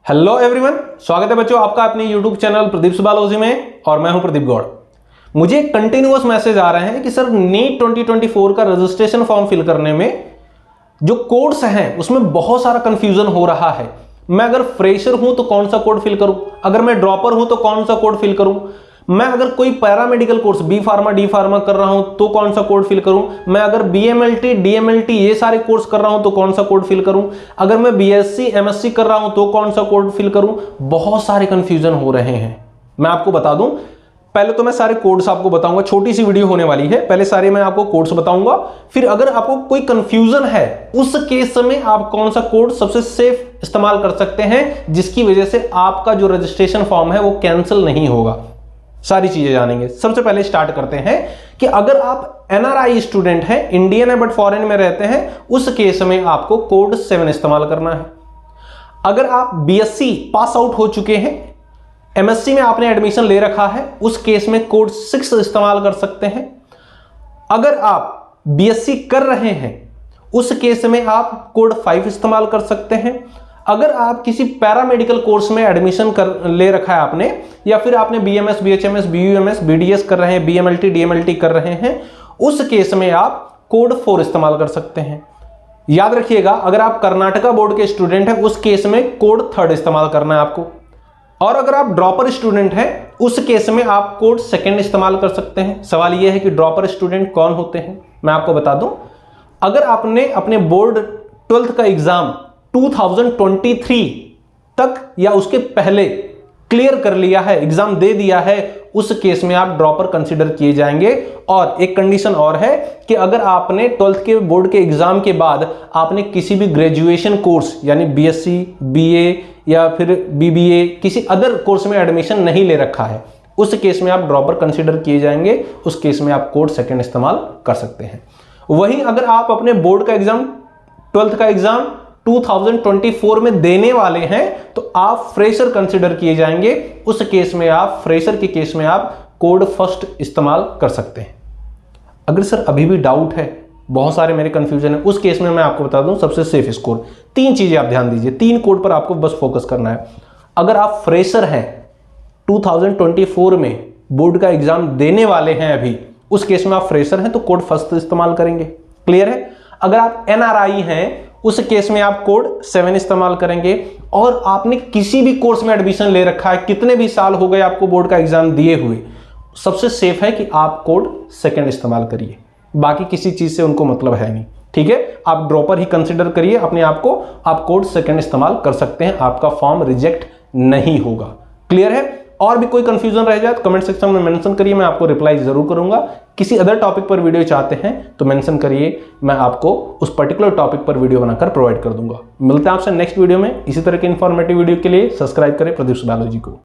Hello everyone, स्वागत है बच्चों आपका अपने यूट्यूब चैनल प्रदीप बायोलॉजी में और मैं हूं प्रदीप गौड़। मुझे कंटिन्यूअस मैसेज आ रहे हैं कि सर नीट 2024 का रजिस्ट्रेशन फॉर्म फिल करने में जो कोड्स हैं उसमें बहुत सारा कंफ्यूजन हो रहा है। मैं अगर फ्रेशर हूं तो कौन सा कोड फिल करूं, अगर मैं ड्रॉपर हूं तो कौन सा कोड फिल करूं, मैं अगर कोई paramedical course B pharma D pharma कर रहा हूं तो कौन सा कोड फिल करूं, मैं अगर बीएमएलटी डीएमएलटी ये सारे कोर्स कर रहा हूं तो कौन सा कोड फिल करूं, अगर मैं बीएससी एमएससी कर रहा हूं तो कौन सा कोड फिल करूं। बहुत सारे कंफ्यूजन हो रहे हैं। मैं आपको बता दूं, पहले तो मैं सारे कोड्स आपको बताऊंगा, छोटी सी वीडियो होने वाली है। पहले सारे मैं आपको कोड्स बताऊंगा, फिर अगर आपको कोई कंफ्यूजन है उस केस में आप कौन सा कोड सबसे सेफ इस्तेमाल कर सकते हैं जिसकी वजह से आपका जो रजिस्ट्रेशन फॉर्म है वो कैंसिल नहीं होगा। सारी चीजें जानेंगे। सबसे पहले स्टार्ट करते हैं कि अगर आप एनआरआई स्टूडेंट हैं, इंडियन है बट फॉरेन में रहते हैं, उस केस में आपको कोड 7 इस्तेमाल करना है। अगर आप बीएससी पास आउट हो चुके हैं, एमएससी में आपने एडमिशन ले रखा है, उस केस में कोड 6 इस्तेमाल कर सकते हैं। अगर आप बीएससी कर रहे हैं उस केस में आप कोड 5 इस्तेमाल कर सकते हैं। अगर आप किसी पैरामेडिकल कोर्स में एडमिशन कर ले रखा है आपने, या फिर आपने बीएमएस बीएचएमएस बीयूएमएस बीडीएस कर रहे हैं, बीएमएलटी डीएमएलटी कर रहे हैं, उस केस में आप कोड 4 इस्तेमाल कर सकते हैं। याद रखिएगा, अगर आप कर्नाटका बोर्ड के स्टूडेंट हैं उस केस में कोड 3 इस्तेमाल करना है आपको। और अगर आप ड्रॉपर स्टूडेंट हैं उस केस में आप कोड 2 इस्तेमाल कर सकते हैं। सवाल यह है कि ड्रॉपर स्टूडेंट कौन होते हैं, मैं आपको बता दूं। अगर आपने अपने बोर्ड 12th का एग्जाम 2023 तक या उसके पहले क्लियर कर लिया है, एग्जाम दे दिया है, उस केस में आप ड्रॉपर कंसीडर किए जाएंगे। और एक कंडीशन और है कि अगर आपने 12th के बोर्ड के एग्जाम के बाद आपने किसी भी ग्रेजुएशन कोर्स यानी बीएससी बीए या फिर बीबीए किसी अदर कोर्स में एडमिशन नहीं ले रखा है, उस केस में आप ड्रॉपर कंसीडर किए जाएंगे। उस केस में आप कोड 2 इस्तेमाल कर सकते हैं। वहीं अगर आप अपने बोर्ड का एग्जाम 12th का एग्जाम 2024 में देने वाले हैं तो आप फ्रेशर कंसीडर किए जाएंगे। उस केस में आप फ्रेशर के केस में आप कोड 1 इस्तेमाल कर सकते हैं। अगर सर अभी भी डाउट है, बहुत सारे मेरे कंफ्यूजन है, उस केस में मैं आपको बता दूं सबसे सेफ स्कोर 3 चीजें आप ध्यान दीजिए, 3 कोड पर आपको बस फोकस करना है। अगर आप फ्रेशर हैं, 2024 में बोर्ड का एग्जाम देने वाले हैं अभी, उस केस में आप फ्रेशर हैं तो कोड 1 इस्तेमाल करेंगे। क्लियर है? अगर आप एनआरआई हैं उस केस में आप कोड 7 इस्तेमाल करेंगे। और आपने किसी भी कोर्स में एडमिशन ले रखा है, कितने भी साल हो गए आपको बोर्ड का एग्जाम दिए हुए, सबसे सेफ है कि आप कोड 2 इस्तेमाल करिए। बाकी किसी चीज से उनको मतलब है नहीं, ठीक है? आप ड्रॉपर ही कंसीडर करिए अपने आप को, आप कोड 2 इस्तेमाल कर सकते हैं, आपका फॉर्म रिजेक्ट नहीं होगा। क्लियर है? और भी कोई कंफ्यूजन रह जाए तो कमेंट सेक्शन में मेंशन करिए, मैं आपको रिप्लाई जरूर करूंगा। किसी अदर टॉपिक पर वीडियो चाहते हैं तो मेंशन करिए, मैं आपको उस पर्टिकुलर टॉपिक पर वीडियो बनाकर प्रोवाइड कर दूंगा। मिलते हैं आपसे नेक्स्ट वीडियो में। इसी तरह के इंफॉर्मेटिव वीडियो के लिए सब्सक्राइब करें प्रदीप बायोलॉजी को।